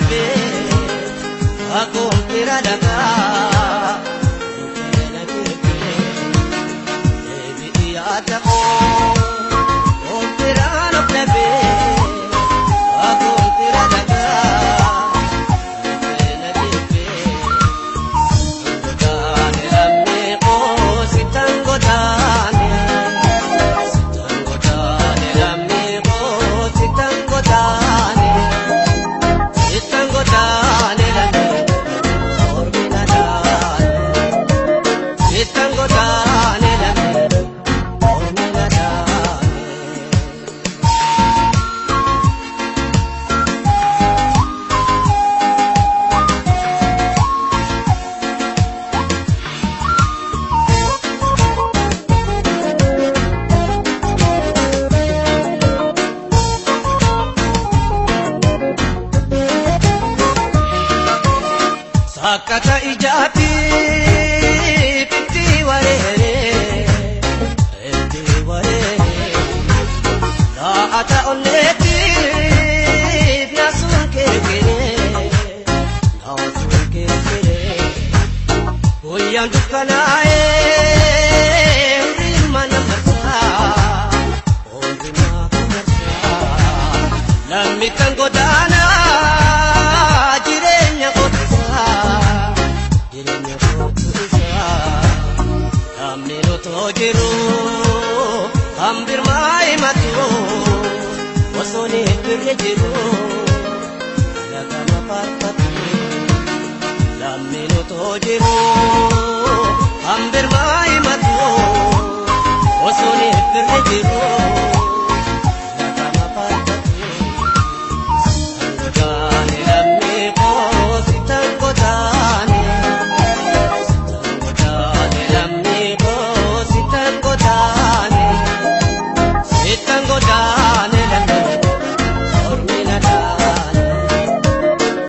plebe akompira daga ukena kirke ebi ata ompira no plebe akompira daga ukena kirke godane lamme ko sitangodane lamme ko sitangodane sitangodane lamme orminadane sitangodane lamme orminadane Sakata ijati piti ware la ata oneti nasun kekere koyan dukanae rimana marsa orima marsa lamitan godana jirenya Tojiru ambir mai matu osone kirjeru lagana parpati lamino tojiru ambir mai matu osone kirjeru